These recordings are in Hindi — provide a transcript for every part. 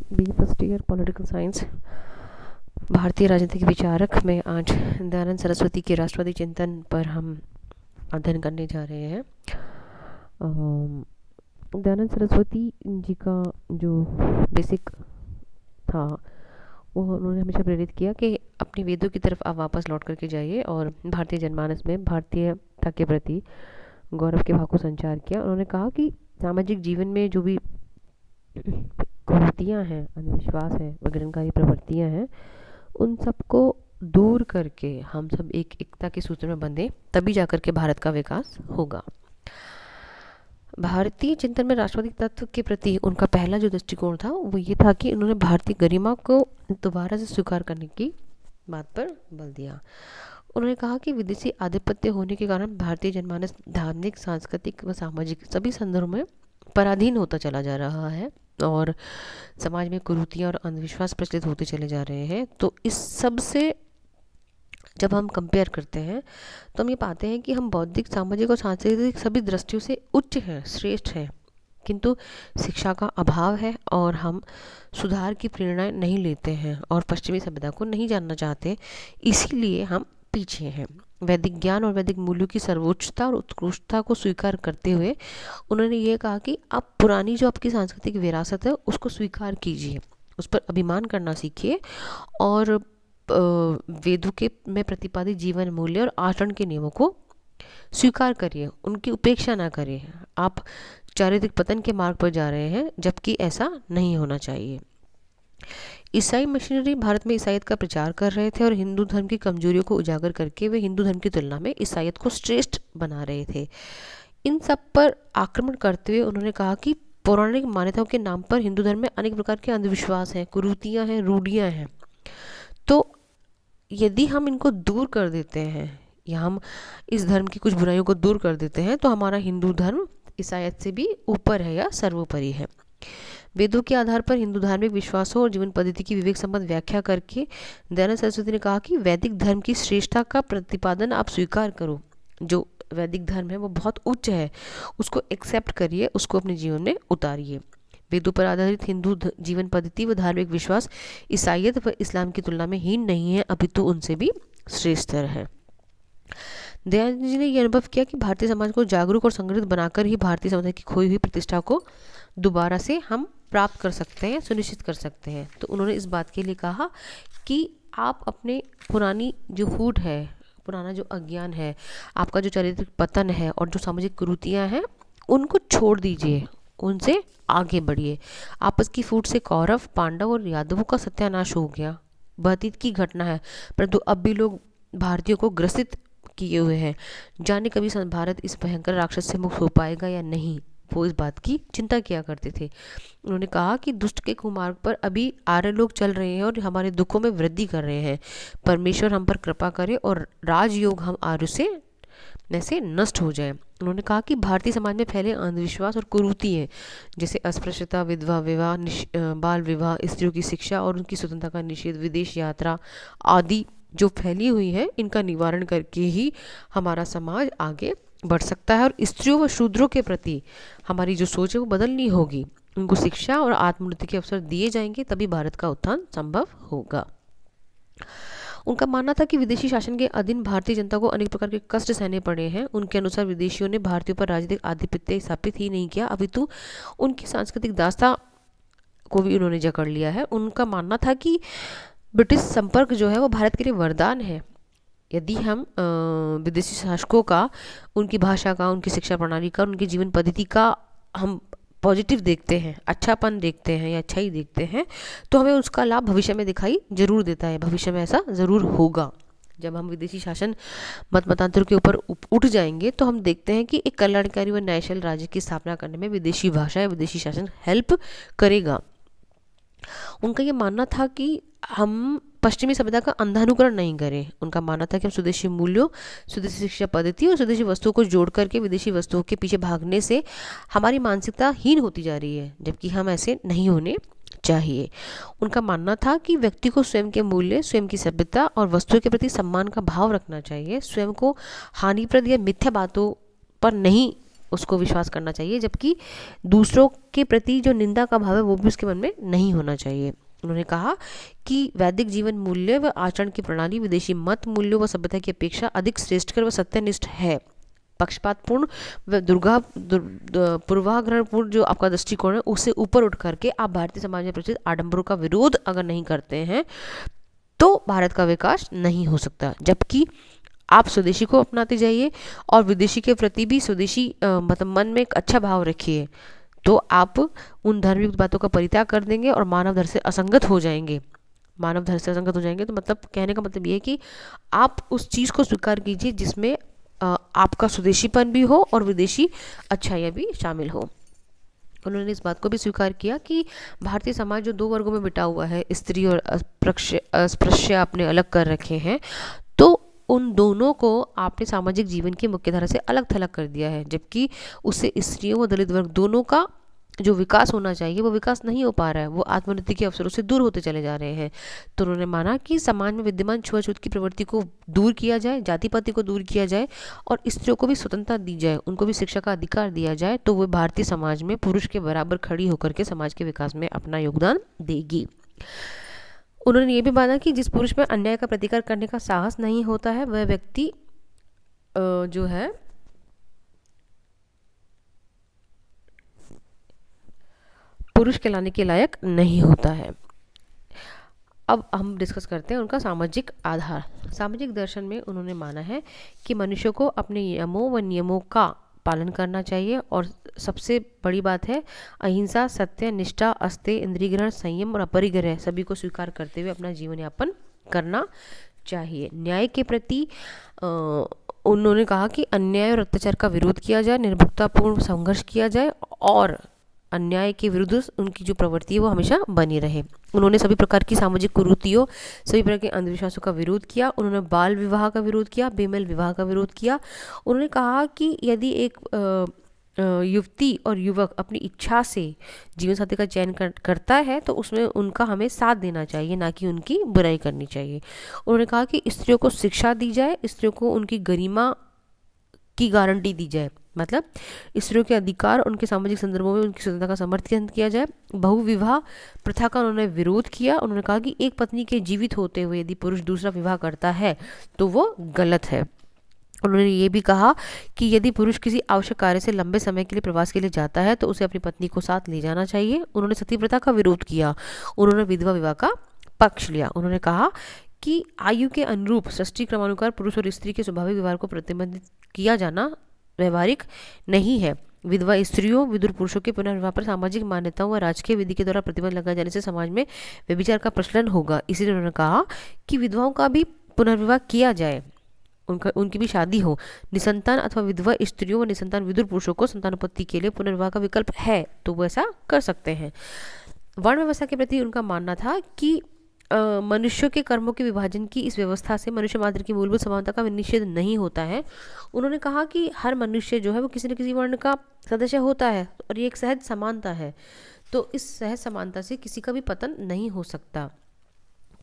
B first year political science भारतीय राजनीतिक विचारक में आज दयानंद सरस्वती के राष्ट्रवादी चिंतन पर हम अध्ययन करने जा रहे हैं। दयानंद सरस्वती जी का जो बेसिक था वो उन्होंने हमेशा प्रेरित किया कि अपने वेदों की तरफ आप वापस लौट करके जाइए और भारतीय जनमानस में भारतीयता के प्रति गौरव के भाव को संचार किया। उन्होंने कहा कि सामाजिक जीवन में जो भी कुरीतियाँ हैं, अंधविश्वास है, विघटनकारी प्रवृत्तियाँ हैं, उन सबको दूर करके हम सब एक एकता के सूत्र में बंधे, तभी जाकर के भारत का विकास होगा। भारतीय चिंतन में राष्ट्रवादी तत्व के प्रति उनका पहला जो दृष्टिकोण था वो ये था कि उन्होंने भारतीय गरिमा को दोबारा से स्वीकार करने की बात पर बल दिया। उन्होंने कहा कि विदेशी आधिपत्य होने के कारण भारतीय जनमानस धार्मिक, सांस्कृतिक व सामाजिक सभी संदर्भों में पराधीन होता चला जा रहा है और समाज में कुरीतियाँ और अंधविश्वास प्रचलित होते चले जा रहे हैं। तो इस सब से जब हम कंपेयर करते हैं तो हम ये पाते हैं कि हम बौद्धिक, सामाजिक और सांस्कृतिक सभी दृष्टियों से उच्च हैं, श्रेष्ठ हैं, किंतु शिक्षा का अभाव है और हम सुधार की प्रेरणा नहीं लेते हैं और पश्चिमी सभ्यता को नहीं जानना चाहते, इसीलिए हम पीछे हैं। वैदिक ज्ञान और वैदिक मूल्यों की सर्वोच्चता और उत्कृष्टता को स्वीकार करते हुए उन्होंने ये कहा कि आप पुरानी जो आपकी सांस्कृतिक विरासत है उसको स्वीकार कीजिए, उस पर अभिमान करना सीखिए और वेदों के में प्रतिपादित जीवन मूल्य और आचरण के नियमों को स्वीकार करिए, उनकी उपेक्षा ना करिए। आप चारित्रिक पतन के मार्ग पर जा रहे हैं, जबकि ऐसा नहीं होना चाहिए। ईसाई मिशनरी भारत में ईसाईयत का प्रचार कर रहे थे और हिंदू धर्म की कमजोरियों को उजागर करके वे हिंदू धर्म की तुलना में ईसाईयत को श्रेष्ठ बना रहे थे। इन सब पर आक्रमण करते हुए उन्होंने कहा कि पौराणिक मान्यताओं के नाम पर हिंदू धर्म में अनेक प्रकार के अंधविश्वास हैं, कुरीतियाँ हैं, रूढ़ियाँ हैं। तो यदि हम इनको दूर कर देते हैं या हम इस धर्म की कुछ बुराइयों को दूर कर देते हैं तो हमारा हिंदू धर्म ईसाईयत से भी ऊपर है या सर्वोपरि है। वेदों के आधार पर हिंदू धार्मिक विश्वासों और जीवन पद्धति की विवेक संबंध व्याख्या करके दयानंद सरस्वती ने कहा कि वैदिक धर्म की श्रेष्ठता का प्रतिपादन आप स्वीकार करो। जो वैदिक धर्म है वो बहुत उच्च है, उसको एक्सेप्ट करिए, उसको अपने जीवन में उतारिए। वेदों पर आधारित हिंदू जीवन पद्धति व धार्मिक विश्वास ईसाईयत व इस्लाम की तुलना में हीन नहीं है, अपितु उनसे भी श्रेष्ठतर है। दयानंद जी ने यह अनुभव किया कि भारतीय समाज को जागरूक और संगठित बनाकर ही भारतीय समुदाय की खोई हुई प्रतिष्ठा को दोबारा से हम प्राप्त कर सकते हैं, सुनिश्चित कर सकते हैं। तो उन्होंने इस बात के लिए कहा कि आप अपने पुरानी जो फूट है, पुराना जो अज्ञान है, आपका जो चारित्रिक पतन है और जो सामाजिक कुरीतियाँ हैं उनको छोड़ दीजिए, उनसे आगे बढ़िए। आपस की फूट से कौरव, पांडव और यादवों का सत्यानाश हो गया, अतीत की घटना है, परंतु अब भी लोग भारतीयों को ग्रसित किए हुए हैं। जाने कभी भारत इस भयंकर राक्षस से मुक्त हो पाएगा या नहीं, वो इस बात की चिंता किया करते थे। उन्होंने कहा कि दुष्ट के कुमार्ग पर अभी आर्य लोग चल रहे हैं और हमारे दुखों में वृद्धि कर रहे हैं। परमेश्वर हम पर कृपा करे और राजयोग हम आर्य से नष्ट हो जाए। उन्होंने कहा कि भारतीय समाज में फैले अंधविश्वास और कुरीति हैं, जैसे अस्पृश्यता, विधवा विवाह, बाल विवाह, स्त्रियों की शिक्षा और उनकी स्वतंत्रता का निषेध, विदेश यात्रा आदि जो फैली हुई है, इनका निवारण करके ही हमारा समाज आगे बढ़ सकता है और स्त्रियों व शूद्रों के प्रति हमारी जो सोच है वो बदलनी होगी। उनको शिक्षा और आत्मोन्नति के अवसर दिए जाएंगे, तभी भारत का उत्थान संभव होगा। उनका मानना था कि विदेशी शासन के अधीन भारतीय जनता को अनेक प्रकार के कष्ट सहने पड़े हैं। उनके अनुसार विदेशियों ने भारतीयों पर राजनीतिक आधिपत्य स्थापित ही नहीं किया, अपितु उनकी सांस्कृतिक दास्ता को भी उन्होंने जकड़ लिया है। उनका मानना था कि ब्रिटिश संपर्क जो है वो भारत के लिए वरदान है। यदि हम विदेशी शासकों का, उनकी भाषा का, उनकी शिक्षा प्रणाली का, उनकी जीवन पद्धति का हम पॉजिटिव देखते हैं, अच्छापन देखते हैं या अच्छा ही देखते हैं, तो हमें उसका लाभ भविष्य में दिखाई जरूर देता है, भविष्य में ऐसा ज़रूर होगा। जब हम विदेशी शासन मतांतर के ऊपर उठ जाएंगे तो हम देखते हैं कि एक कल्याणकारी व न्यायशील राज्य की स्थापना करने में विदेशी भाषा या विदेशी शासन हेल्प करेगा। उनका ये मानना था कि हम पश्चिमी सभ्यता का अंधानुकरण नहीं करें। उनका मानना था कि हम स्वदेशी मूल्यों, स्वदेशी शिक्षा पद्धति और स्वदेशी वस्तुओं को जोड़ करके विदेशी वस्तुओं के पीछे भागने से हमारी मानसिकता हीन होती जा रही है, जबकि हम ऐसे नहीं होने चाहिए। उनका मानना था कि व्यक्ति को स्वयं के मूल्य, स्वयं की सभ्यता और वस्तुओं के प्रति सम्मान का भाव रखना चाहिए। स्वयं को हानिप्रद या मिथ्या बातों पर नहीं उसको विश्वास करना चाहिए, जबकि दूसरों के प्रति जो निंदा का भाव है वो भी उसके मन में नहीं होना चाहिए। उन्होंने कहा कि वैदिक जीवन मूल्य व आचरण की प्रणाली विदेशी मत मूल्यों व सभ्यता की अपेक्षा अधिक श्रेष्ठकर व सत्यनिष्ठ है। पक्षपातपूर्ण व पूर्वाग्रहपूर्ण जो आपका दृष्टिकोण है उससे ऊपर उठ करके आप भारतीय समाज में प्रचलित आडंबरों का विरोध अगर नहीं करते हैं तो भारत का विकास नहीं हो सकता। जबकि आप स्वदेशी को अपनाते जाइए और विदेशी के प्रति भी स्वदेशी मतलब मन में एक अच्छा भाव रखिए, तो आप उन धार्मिक बातों का परित्याग कर देंगे और मानव धर्म से असंगत हो जाएंगे। मानव धर्म से असंगत हो जाएंगे तो मतलब कहने का मतलब ये है कि आप उस चीज़ को स्वीकार कीजिए जिसमें आपका स्वदेशीपन भी हो और विदेशी अच्छाइयाँ भी शामिल हो। उन्होंने इस बात को भी स्वीकार किया कि भारतीय समाज जो दो वर्गों में बिटा हुआ है, स्त्री और अस्पृश्य आपने अलग कर रखे हैं, तो उन दोनों को आपने सामाजिक जीवन की मुख्यधारा से अलग थलग कर दिया है, जबकि उससे स्त्रियों व दलित वर्ग दोनों का जो विकास होना चाहिए वो विकास नहीं हो पा रहा है, वो आत्मोन्नति के अवसरों से दूर होते चले जा रहे हैं। तो उन्होंने माना कि समाज में विद्यमान छुआछूत की प्रवृत्ति को दूर किया जाए, जाति पाति को दूर किया जाए और स्त्रियों को भी स्वतंत्रता दी जाए, उनको भी शिक्षा का अधिकार दिया जाए, तो वो भारतीय समाज में पुरुष के बराबर खड़ी होकर के समाज के विकास में अपना योगदान देगी। उन्होंने ये भी माना कि जिस पुरुष में अन्याय का प्रतिकार करने का साहस नहीं होता है वह व्यक्ति जो है पुरुष कहलाने के लायक नहीं होता है। अब हम डिस्कस करते हैं उनका सामाजिक आधार। सामाजिक दर्शन में उन्होंने माना है कि मनुष्य को अपने यमों व नियमों का पालन करना चाहिए और सबसे बड़ी बात है अहिंसा, सत्य, निष्ठा, अस्तेय, इंद्रिय ग्रहण, संयम और अपरिग्रह सभी को स्वीकार करते हुए अपना जीवन यापन करना चाहिए। न्याय के प्रति उन्होंने कहा कि अन्याय और अत्याचार का विरोध किया जाए, निर्भुकतापूर्ण संघर्ष किया जाए और अन्याय के विरुद्ध उनकी जो प्रवृत्ति है वो हमेशा बनी रहे। उन्होंने सभी प्रकार की सामाजिक कुरीतियों, सभी प्रकार के अंधविश्वासों का विरोध किया। उन्होंने बाल विवाह का विरोध किया, बेमेल विवाह का विरोध किया। उन्होंने कहा कि यदि एक युवती और युवक अपनी इच्छा से जीवन साथी का चयन करता है तो उसमें उनका हमें साथ देना चाहिए, ना कि उनकी बुराई करनी चाहिए। उन्होंने कहा कि स्त्रियों को शिक्षा दी जाए, स्त्रियों को उनकी गरिमा की गारंटी दी जाए, मतलब स्त्रियों के अधिकार उनके सामाजिक संदर्भों में उनकी स्वतंत्रता का समर्थन किया जाए। बहुविवाह प्रथा का उन्होंने विरोध किया। उन्होंने कहा कि एक पत्नी के जीवित होते हुए यदि पुरुष दूसरा विवाह करता है तो वो गलत है। उन्होंने ये भी कहा कि यदि पुरुष किसी आवश्यक कार्य से लंबे समय के लिए प्रवास के लिए जाता है तो उसे अपनी पत्नी को साथ ले जाना चाहिए। उन्होंने सती प्रथा का विरोध किया। उन्होंने विधवा विवाह का पक्ष लिया। उन्होंने कहा कि आयु के अनुरूप सृष्टि क्रमानुसार पुरुष और स्त्री के स्वाभाविक व्यवहार को प्रतिबंधित किया जाना व्यवहारिक नहीं है। विधवा स्त्रियों, विधुर पुरुषों के पुनर्विवाह पर सामाजिक मान्यताओं व राजकीय विधि के द्वारा प्रतिबंध लगाए जाने से समाज में व्यभिचार का प्रचलन होगा। इसीलिए उन्होंने कहा कि विधवाओं का भी पुनर्विवाह किया जाए, उनकी भी शादी हो। निसंतान अथवा विधवा स्त्रियों व निसंतान विधुर पुरुषों को संतानोत्पत्ति के लिए पुनर्विवाह का विकल्प है तो वो ऐसा कर सकते हैं। वर्ण व्यवस्था के प्रति उनका मानना था कि मनुष्यों के कर्मों के विभाजन की इस व्यवस्था से मनुष्य मात्र की मूलभूत समानता का निषेध नहीं होता है। उन्होंने कहा कि हर मनुष्य जो है वो किसी न किसी वर्ण का सदस्य होता है और ये एक सहज समानता है, तो इस सहज समानता से किसी का भी पतन नहीं हो सकता।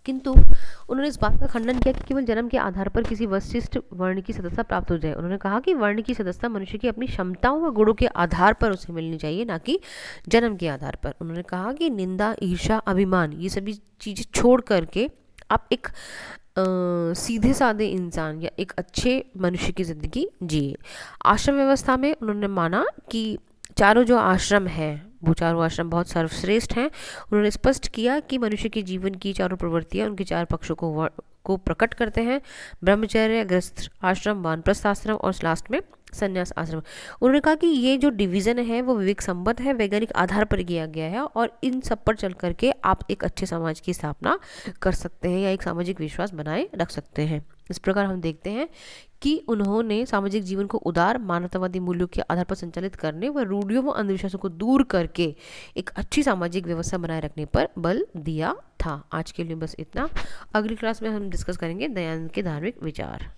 किंतु उन्होंने इस बात का खंडन किया कि केवल जन्म के आधार पर किसी विशिष्ट वर्ण की सदस्यता प्राप्त हो जाए। उन्होंने कहा कि वर्ण की सदस्यता मनुष्य की अपनी क्षमताओं व गुणों के आधार पर उसे मिलनी चाहिए, ना कि जन्म के आधार पर। उन्होंने कहा कि निंदा, ईर्ष्या, अभिमान ये सभी चीज़ें छोड़ करके आप एक सीधे साधे इंसान या एक अच्छे मनुष्य की ज़िंदगी जिए। आश्रम व्यवस्था में उन्होंने माना कि चारों जो आश्रम हैं वो चारों आश्रम बहुत सर्वश्रेष्ठ हैं। उन्होंने स्पष्ट किया कि मनुष्य के जीवन की चारों प्रवृत्तियां उनके चार पक्षों को प्रकट करते हैं: ब्रह्मचर्य, गृहस्थ आश्रम, वानप्रस्थ आश्रम और लास्ट में संन्यास आश्रम। उन्होंने कहा कि ये जो डिवीज़न है वो विवेक संबद्ध है, वैज्ञानिक आधार पर किया गया है और इन सब पर चल करके आप एक अच्छे समाज की स्थापना कर सकते हैं या एक सामाजिक विश्वास बनाए रख सकते हैं। इस प्रकार हम देखते हैं कि उन्होंने सामाजिक जीवन को उदार मानवतावादी मूल्यों के आधार पर संचालित करने व रूढ़ियों व अंधविश्वासों को दूर करके एक अच्छी सामाजिक व्यवस्था बनाए रखने पर बल दिया था। आज के लिए बस इतना। अगली क्लास में हम डिस्कस करेंगे दयानंद के धार्मिक विचार।